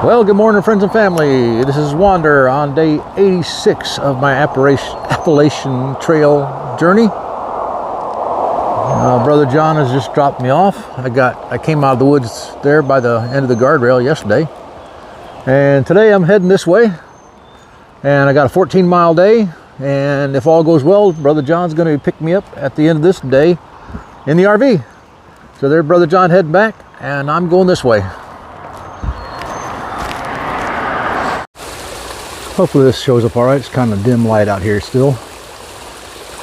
Well, good morning, friends and family. This is Wander on day 86 of my Appalachian Trail journey. Brother John has just dropped me off. I came out of the woods there by the end of the guardrail yesterday, and today I'm heading this way. And I got a 14-mile day, and if all goes well, Brother John's going to pick me up at the end of this day in the RV. So there's Brother John heading back, and I'm going this way. Hopefully this shows up all right. It's kind of dim light out here still.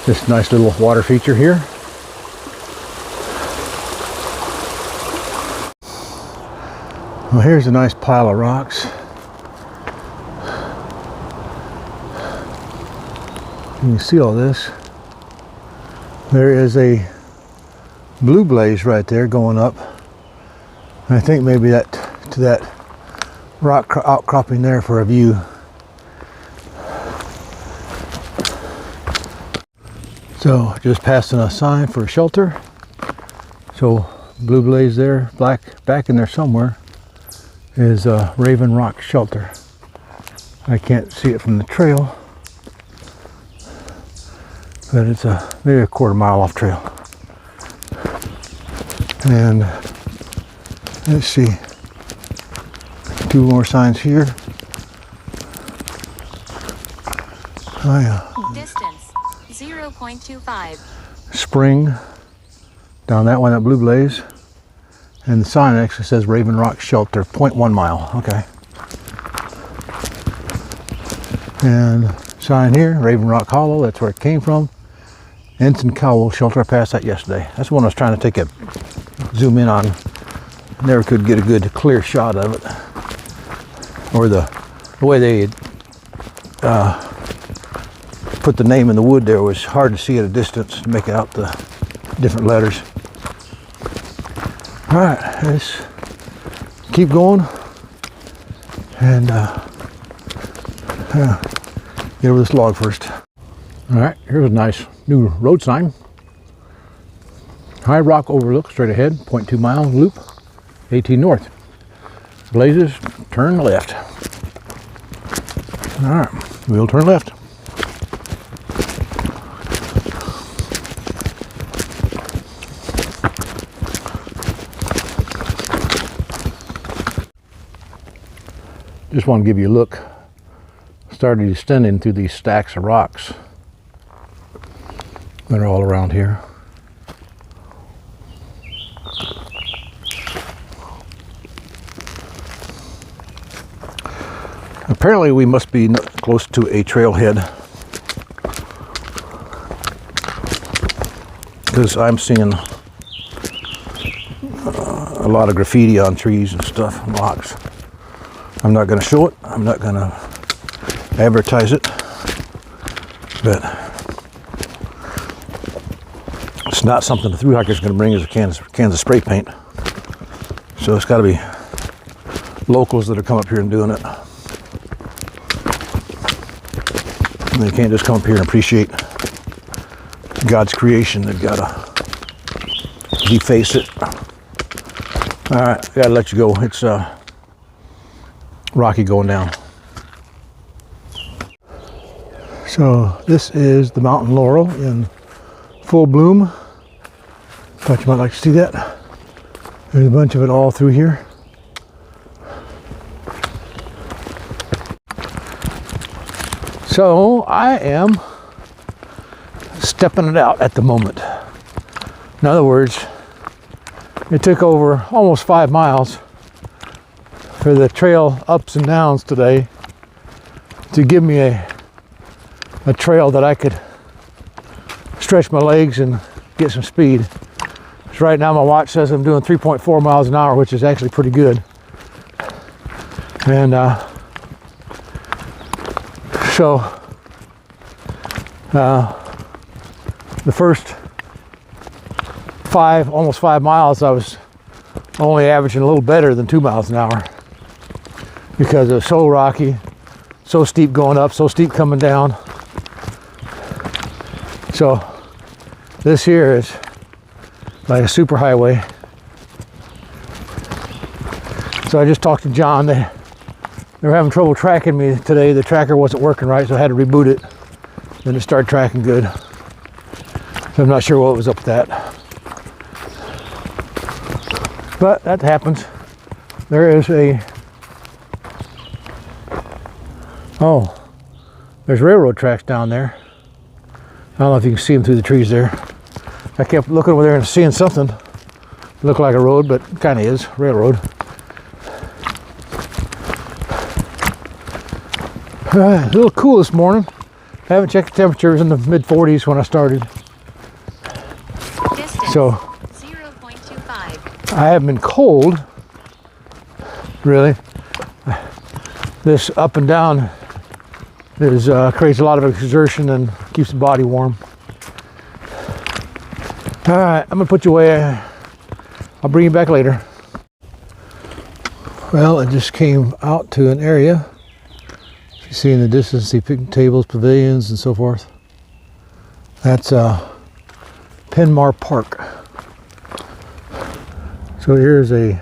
This nice little water feature here. Well, here's a nice pile of rocks. You can see all this. There is a blue blaze right there going up. And I think maybe that to that rock outcropping there for a view. So just passing a sign for shelter. So blue blaze there, black back in there somewhere is Raven Rock Shelter. I can't see it from the trail, but it's maybe a quarter mile off trail. And let's see, two more signs here. Oh yeah. Distance 0.25. Spring down that one, that blue blaze. And the sign actually says Raven Rock Shelter, 0.1 mile. Okay. And sign here, Raven Rock Hollow, that's where it came from. Ensign Cowell Shelter, I passed that yesterday. That's the one I was trying to take a zoom in on. Never could get a good clear shot of it. Or the way they put the name in the wood there was hard to see at a distance to make out the different letters. All right, let's keep going and get over this log first. All right, here's a nice new road sign. High Rock Overlook straight ahead, 0.2 mile loop, 18 north. Blazes, turn left. All right, we'll turn left. Just want to give you a look. Started descending through these stacks of rocks that are all around here. Apparently we must be close to a trailhead, because I'm seeing a lot of graffiti on trees and stuff, and rocks. I'm not going to show it, I'm not going to advertise it, but it's not something the thru hiker's going to bring as cans of spray paint. So it's got to be locals that are coming up here and doing it. And they can't just come up here and appreciate God's creation. They've got to deface it. All right, I got to let you go. It's rocky going down. So this is the mountain laurel in full bloom. Thought you might like to see that. There's a bunch of it all through here. So I am stepping it out at the moment. In other words, it took over almost 5 miles for the trail ups and downs today to give me a trail that I could stretch my legs and get some speed. So right now my watch says I'm doing 3.4 miles an hour, which is actually pretty good. And so the first almost 5 miles, I was only averaging a little better than 2 miles an hour, because it was so rocky, so steep going up, so steep coming down. So this here is like a super highway. So I just talked to John. They were having trouble tracking me today. The tracker wasn't working right, so I had to reboot it. Then it started tracking good. So I'm not sure what was up with that. But that happens. There is there's railroad tracks down there. I don't know if you can see them through the trees there. I kept looking over there and seeing something. It looked like a road, but it kind of is, railroad. A little cool this morning. I haven't checked the temperatures in the mid 40s when I started. Distance, So 0.25. I haven't been cold, really. This up and down creates a lot of exertion and keeps the body warm. All right, I'm gonna put you away. I'll bring you back later. Well, I just came out to an area. You see in the distance, see picnic tables, pavilions, and so forth. That's Penmar Park. So here's a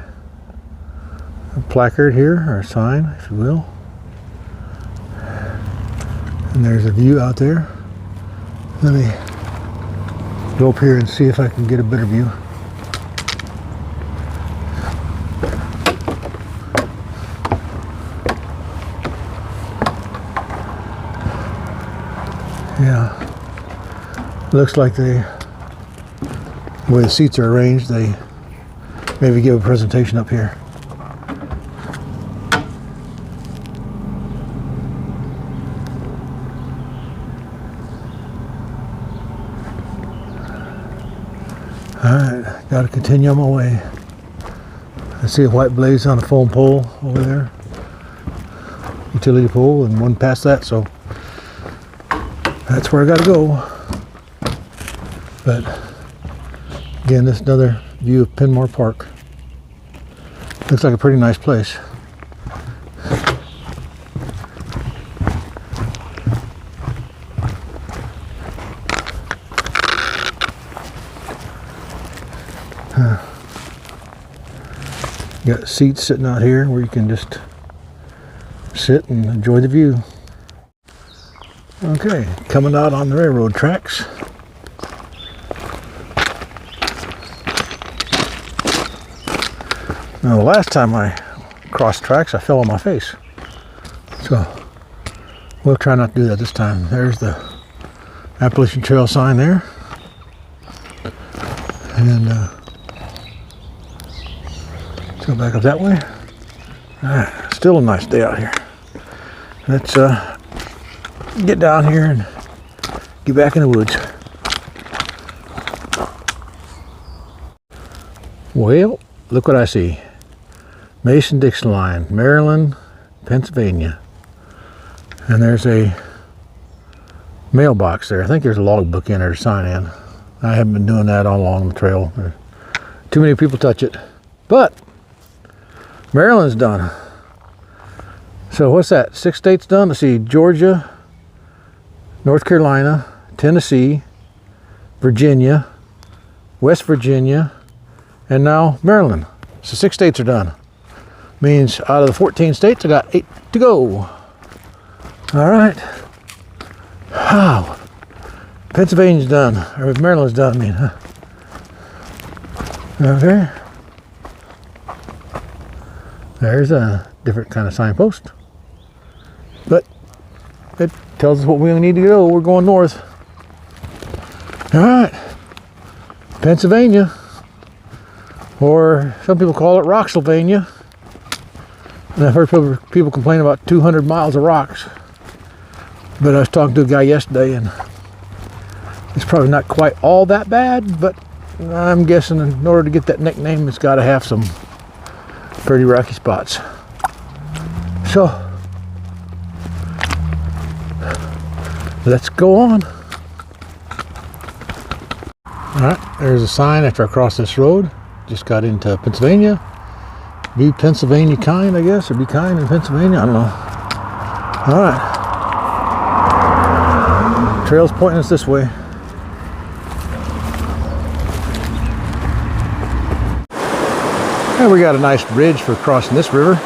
placard here, or a sign, if you will. And there's a view out there. Let me go up here and see if I can get a better view. Yeah, looks like the way the seats are arranged, they maybe give a presentation up here. All right, got to continue on my way. I see a white blaze on a phone pole over there, utility pole, and one past that, so that's where I got to go. But again, this is another view of Penmar Park. Looks like a pretty nice place. Got seats sitting out here where you can just sit and enjoy the view. Okay, coming out on the railroad tracks. Now, the last time I crossed tracks, I fell on my face. So, we'll try not to do that this time. There's the Appalachian Trail sign there. And let's go back up that way. Still a nice day out here. Let's get down here and get back in the woods. Well, look what I see. Mason-Dixon line, Maryland, Pennsylvania. And there's a mailbox there. I think there's a logbook in there to sign in. I haven't been doing that all along the trail. Too many people touch it. But Maryland's done. So what's that? 6 states done? Let's see. Georgia, North Carolina, Tennessee, Virginia, West Virginia, and now Maryland. So 6 states are done. Means out of the 14 states, I got 8 to go. All right. Wow. Pennsylvania's done, or Maryland's done, I mean, huh? Okay. There's a different kind of signpost. But it tells us what we need to go. We're going north. All right. Pennsylvania. Or some people call it Rocksylvania. And I've heard people complain about 200 miles of rocks. But I was talking to a guy yesterday, and it's probably not quite all that bad, but I'm guessing in order to get that nickname, it's got to have some pretty rocky spots. So, let's go on. All right, there's a sign after I cross this road. Just got into Pennsylvania. Be Pennsylvania kind, I guess, or be kind in Pennsylvania. I don't know. All right. Trail's pointing us this way. And we got a nice bridge for crossing this river.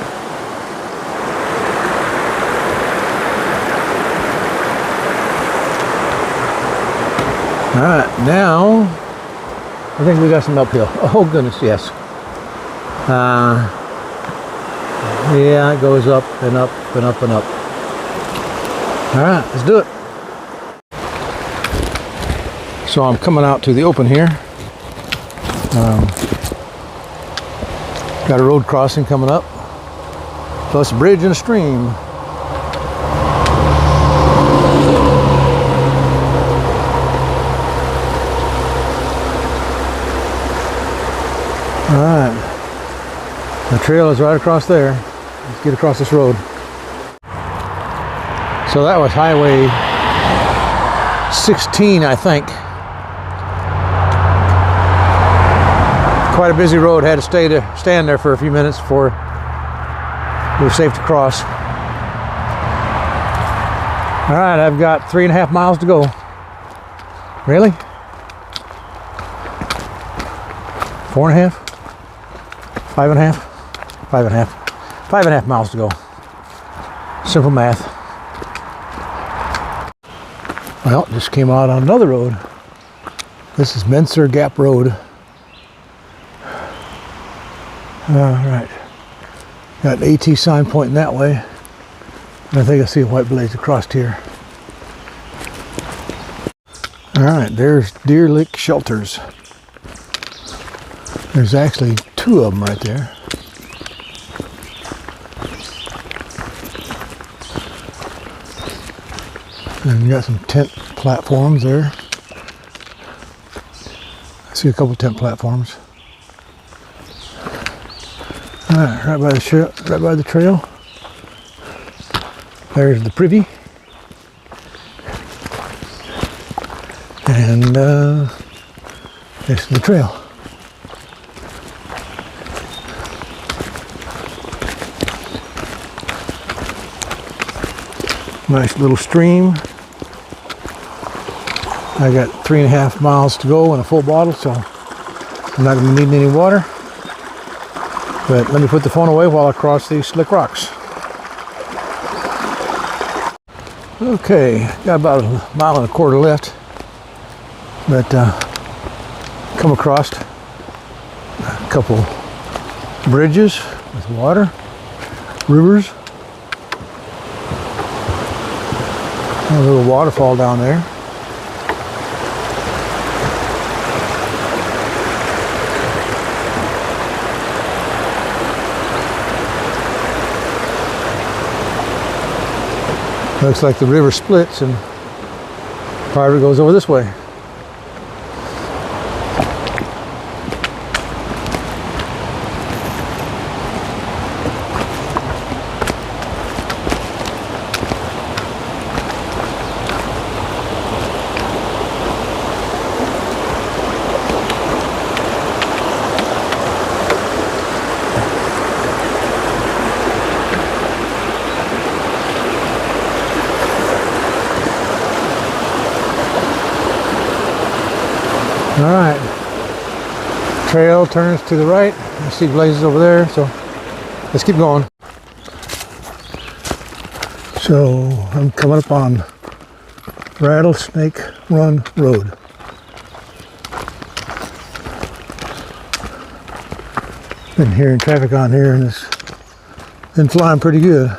All right, now I think we got some uphill. Oh goodness, yes. Yeah, it goes up and up and up and up. All right, let's do it. So I'm coming out to the open here. Got a road crossing coming up, plus a bridge and a stream. All right, the trail is right across there. Let's get across this road. So that was Highway 16, I think. Quite a busy road. Had to stand there for a few minutes before we were safe to cross. All right, I've got 3.5 miles to go. Really? 4.5? 5.5? 5.5. 5.5 miles to go. Simple math. Well, just came out on another road. This is Menser Gap Road. All right. Got an AT sign pointing that way. And I think I see a white blaze across here. All right, there's Deer Lick Shelters. There's actually 2 of them right there. And you got some tent platforms there. I see a couple tent platforms. All right, right by the trail. There's the privy. And this is the trail. Nice little stream. I got 3.5 miles to go and a full bottle, so I'm not going to need any water. But let me put the phone away while I cross these slick rocks. Okay, got about 1.25 miles left. But come across a couple bridges with water, rivers. A little waterfall down there. Looks like the river splits and part of it goes over this way. All right, trail turns to the right. I see blazes over there, so let's keep going. So I'm coming up on Rattlesnake Run Road. Been hearing traffic on here and it's been flying pretty good.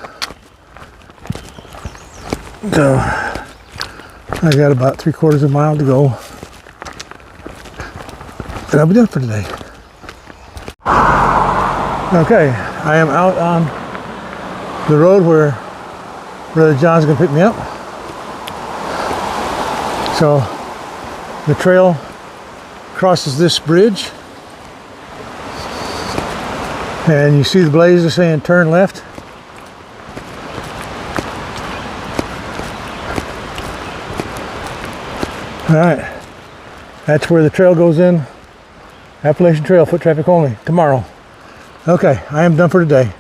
So I got about 3/4 mile to go. And I'll be done for today. Okay, I am out on the road where Brother John's gonna pick me up. So the trail crosses this bridge. And you see the blazes saying turn left. All right, that's where the trail goes in. Appalachian Trail, foot traffic only, tomorrow. Okay, I am done for today.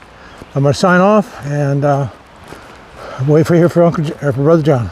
I'm gonna sign off and wait for Brother John.